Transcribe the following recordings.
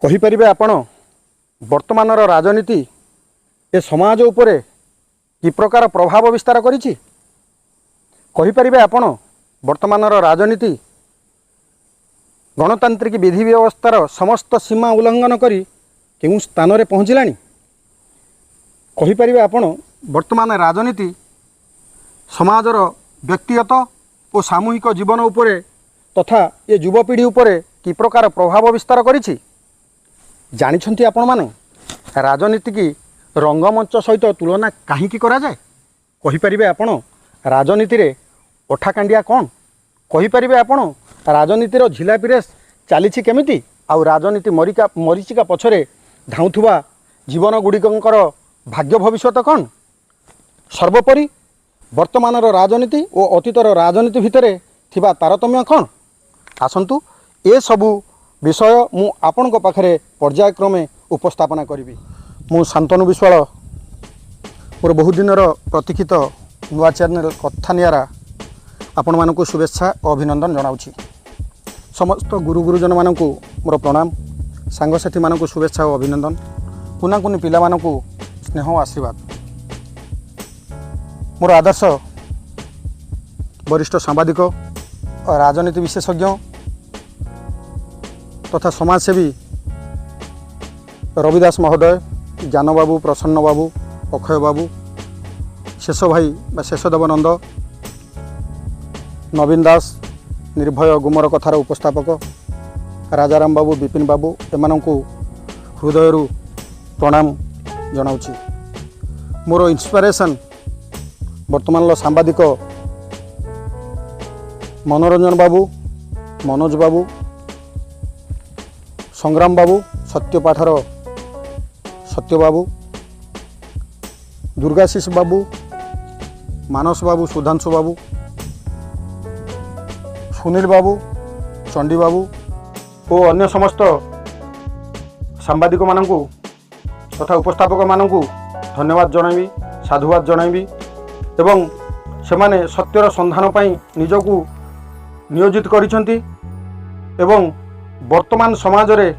कहीपरिबे आपण वर्तमानर राजनीति ए समाज उपरे कि प्रकार प्रभाव विस्तार करिछि। कहीपरिबे आपण वर्तमानर राजनीति गणतांत्रिक विधि व्यवस्थार समस्त सीमा उल्लंघन करी केउं स्थान रे पहुँचलानी। कहीपरिबे आपण वर्तमान राजनीति समाजर व्यक्तिगत और सामूहिक जीवन उपरे तथा ये युवपीढ़ी उपरे कि प्रकार प्रभाव विस्तार करिछि। जानिछंती आपण माने राजनीति की रंगमंच सहित तुलना कहीं करा जाए। कहीपरिबे आपण राजनीति रे ओठाकांडिया कौन, कहीपरिबे आपण राजनीतिर झिलापी रेस चलीछि केमिति, आउ राजनीति मरीचिका पछरे धाउथुवा जीवन गुड़िकर भाग्य भविष्यत कौन। सर्वोपरि वर्तमानर राजनीति और अतीतर राजनीति भितरे थिबा तारतम्य कौन। आसंतु ए सबु विषय मु आपणक पाखरे पर्यायक्रमे उपस्थापना करिवि। मु शांतनु विश्वाल मोर बहुत दिनर प्रतीक्षित नुआ चैनल कथा नियारा आपण मानकु शुभेच्छा और अभिनंदन जनाउछि। समस्त गुरुजन मानकु मोर प्रणाम, सांगसाथी मानकु शुभेच्छा और अभिनंदन, कुनाकुनी पिला मानकु स्नेह और आशीर्वाद। मोर आदर्श वरिष्ठ सांबादिक और राजनीति विशेषज्ञ तथा समाजसेवी रविदास महोदय, ज्ञान बाबू, प्रसन्न बाबू, अक्षय बाबू, शेष भाई बा शेषदेवनंद, नवीन दास, निर्भय गुमर कथार उपस्थापक राजाराम बाबू, विपिन बाबू, एमानंकु हृदयरु प्रणाम जनाउछि। मोर इंस्पिरेशन वर्तमान सांबादिक मनोरंजन बाबू, मनोज बाबू, संग्राम बाबू, सत्यपाठर सत्य बाबू, दुर्गाशीष बाबू, मानस बाबू, सुधांशु बाबू, सुनील बाबू, चंडी बाबू और अन्य समस्त सांबादिक मानकु तथा उपस्थापक मानकु धन्यवाद जणाइबी, साधुवाद जणाइबी एवं सेमाने सत्यर संधान पई निजकु नियोजित करिसंती एवं वर्तमान समाज रे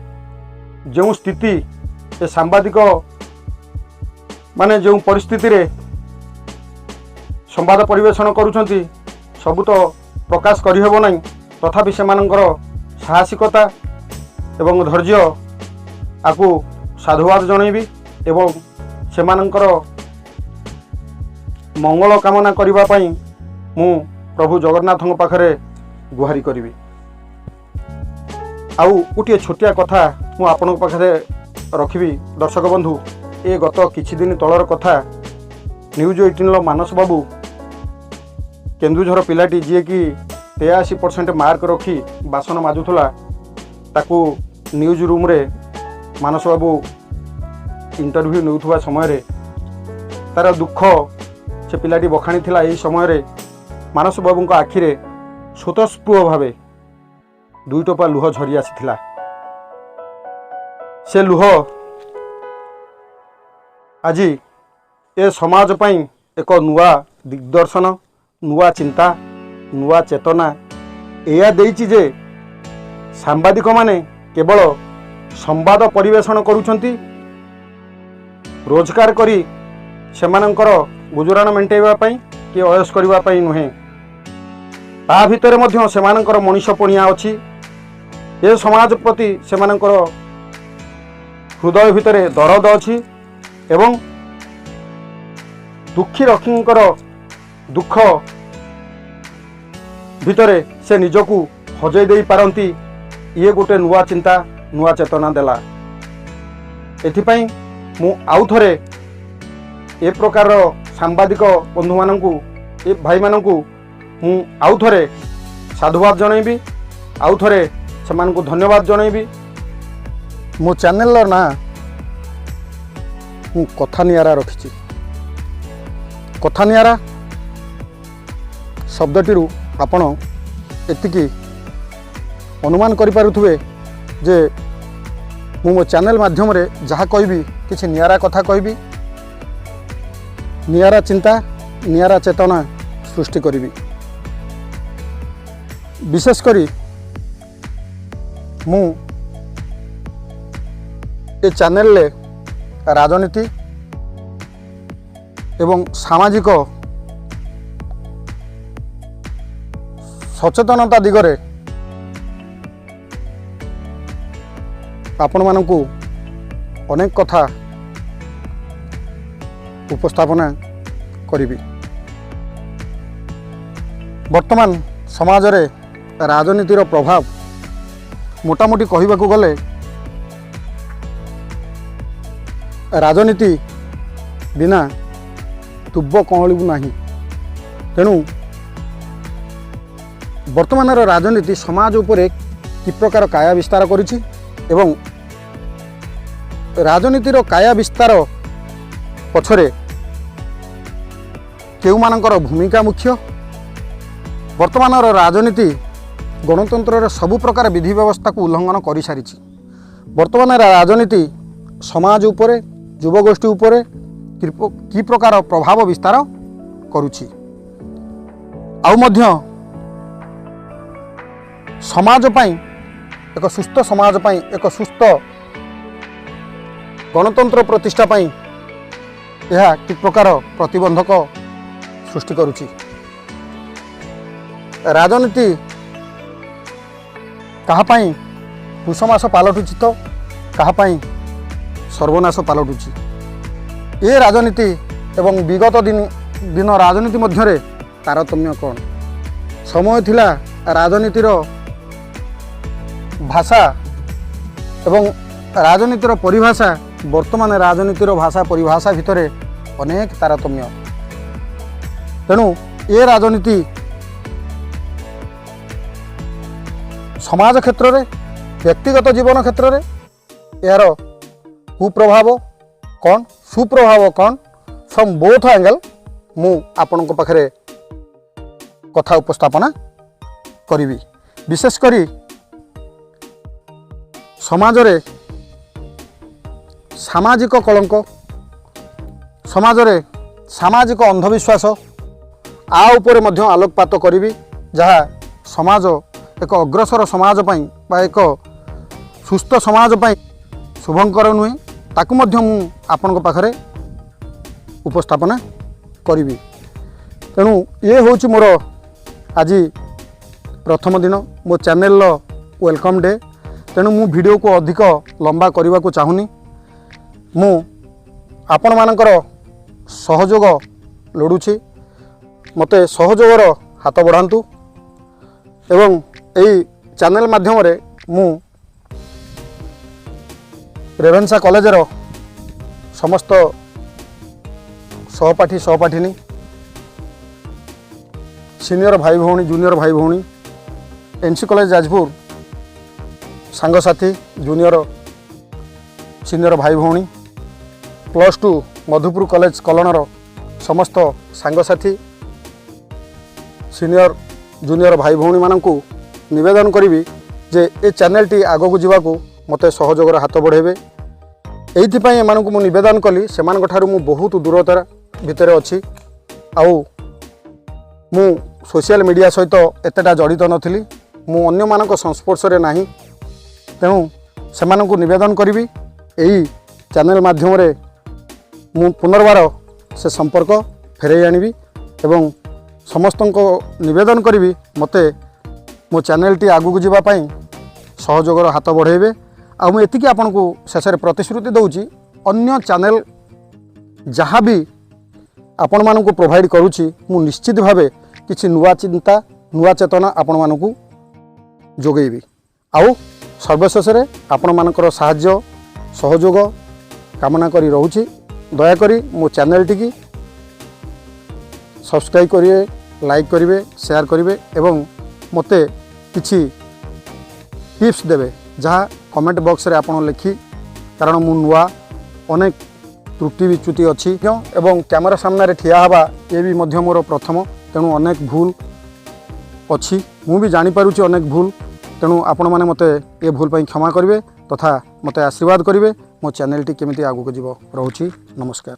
जो स्थिति ए सांबादिक माने जो परिस्थिति रे संवाद परिवेषण करुछंती सबु तो प्रकाश करिहेबो नहीं, तथापि सेमानंकर साहसिकता एवं धैर्य आकु साधुवाद जणाइबी एवं सेमानंकर मंगल कामना करिबा पई मु प्रभु जगन्नाथଙ୍କ पाखरे गुहारी करिबी। आउ गोटे छोटिया कथा मु आपनक पाखरे रखिबी। दर्शक बंधु, ए गत किछि दिन तलर कथा न्यूज 18 मानस बाबू केन्दुझर पिलाटी जी कि 83% मार्क रखी बासन माजुथला, ताकू न्यूज रूम रे मानस बाबू इंटरव्यू नेउथुवा समय रे तार दुख से पिलाटी बखाणी थिला। एही समय रे मानस बाबू आखिरे स्वतस्फूर्त भावे 2 टोपा लुह झरी आसीथिला। से लुह आज ए समाज पई एक नुआ दिग्दर्शन, नुआ चिंता, नुआ चेतना एया देइछि जे सांबादिक माने केवल संवाद परिवेषण करुछंती, रोजगार करी सेमानंकर गुजराण मेंटेइबा पई कि अयस करिबा पई नुहे, ता भितरे मध्य सेमानंकर मनीषपणिया अछि। ए समाज प्रति सेमानंकर हृदय भितरे दरद अछि एवं दुखी रक्षींकर दुख भितरे से निजकू हजई दे पारंती। ये गोटे नुआ चिंता, नुआ चेतना देला। एथिपाई मु आउ थरे ए प्रकार सांबादिक बंधु मानकू, ए भाई मानकू मु आउ थरे साधुवाद जणाइबी, आउ थरे सेमानकू धन्यवाद जणाइबी। मो चैनल ना मु कथा नियारा रखिछि। कथा नियारा शब्दटी आपण एतिकी अनुमान करिपारुथुबे जे मु मो चैनल माध्यम रे जहाँ कहबी किछि नियारा कथा कहबी, नियारा चिंता, नियारा चेतना सृष्टि करिबी। विशेष करी मु ए चैनल रे राजनीति एवं सामाजिक सचेतनता दिगरे आपण मानकु अनेक कथा उपस्थापना करी। वर्तमान समाज रे राजनीतिर प्रभाव मोटामोटी कहबाकू गले राजनीति बिना तुब्ब कौलू नहीं। तेणु वर्तमान राजनीति समाज उपरे कि प्रकार काया विस्तार करुछि एवं राजनीतिर काया विस्तार पछरे केउ मानकर भूमिका मुख्य। वर्तमान राजनीति गणतंत्र सबु प्रकार विधि व्यवस्था को उल्लंघन कर सारी। वर्तमान राजनीति समाज उपरे युवगोष्ठी उपरे कि प्रकार प्रभाव विस्तार करुछि आउ मध्य समाज पई एक सुस्थ समाज पई एक सुस्थ गणतंत्र प्रतिष्ठा पई यह कि प्रकार प्रतिबंधक सृष्टि करुछि। राजनीति कहा पई कुसमास पालटुछि तो कहा पई सर्वनाश पालटुछि। ये राजनीति एवं विगत दिन राजनीति मध्यरे तारतम्य कौन? समय थिला राजनीतिर भाषा एवं राजनीतिर परिभाषा वर्तमान राजनीतिर भाषा परिभाषा भितरे अनेक तारतम्य। तेणु ये राजनीति समाज क्षेत्र में व्यक्तिगत जीवन क्षेत्र में यार कुप्रभाव कौन सुप्रभाव कौन फ्रॉम बोथ एंगल मु आपण पाखरे कथा उपस्थापना करी। विशेष करी समाज रे सामाजिक कलंक समाज रे सामाजिक अंधविश्वास आ उपरे मध्य आलोकपात करी जहाँ समाज एक अग्रसर समाज पई बा एक सुस्थ समाज पई शुभंकर नुहे ताकू मध्य मु आपण पाखरे उपस्थापना करी। तेणु ये होची मोर आज प्रथम दिन मो चैनल वेलकम डे। तेणु मु वीडियो को अधिक लंबा करने को चाहूनी। मु आपण मानकर सहयोग लोड़ुछि मते सहयोगर हाथ बढ़ातु एवं यही चैनल माध्यम रे मु रेवेन्सा कॉलेजर समस्त सहपाठी सहपाठिनी सीनियर भाई भौणी जूनियर भाई भौणी एनसी कॉलेज जाजपुर सांगसाथी जूनियर सीनियर भाई भौणी +2 मधुपुर कॉलेज कलनर समस्त सांगसाथी सीनियर जूनियर भाई भौणी मानकु निवेदन करी जे ए चैनल टी आगो को जीवाकू मते सहयोगर हाथ बढ़ेबे। एइथिपाई एमानकु मु निवेदन कली सेमानक ठारू मु बहुत दूरतर भितर अच्छी आउ मु सोशल मीडिया सहित एतेटा जड़ित नथिली मु अन्य मानक संस्पर्श रे नाही। तेणु सेमानकु निवेदन करी एही चैनल माध्यम रे मु पुनर्बार से संपर्क फेरई आनिबी एवं समस्तंको निवेदन करी मते मो चैनल टी आगु जीवा पाई सहयोगर हाथ बढ़ेबे। आ मु एतिकी आपनकु शेष रे प्रतिश्रुति दउची अन्य चैनल जहाँ भी आपण मानकु प्रोवाइड करूची मु निश्चित भावे किछि नुआ चिंता नुआ चेतना आपण मानकु जोगेबी। आउ सर्वशेष रे आपण मानकर साहाय्य सहयोग कामना करी रहूची। दया करी मो चैनल टी की सब्सक्राइब करिए लाइक करिवे शेयर करिवे एवं मते किछि टिप्स देवे जहाँ कमेंट बॉक्स रे आपण लिखी कारण मु नुआ अनेक त्रुटि विच्युति अच्छी एवं कैमरा सामने ठिया हवा ये भी मध्य मोर प्रथम। तेणु अनेक भूल अच्छी मु भी जानी पारुछि अनेक भूल। तेणु आपण माने मते ये भूल पई क्षमा करिवे तथा मते आशीर्वाद करिवे। मो चैनल टी केमिति आगु को जीवो रहूछि। नमस्कार।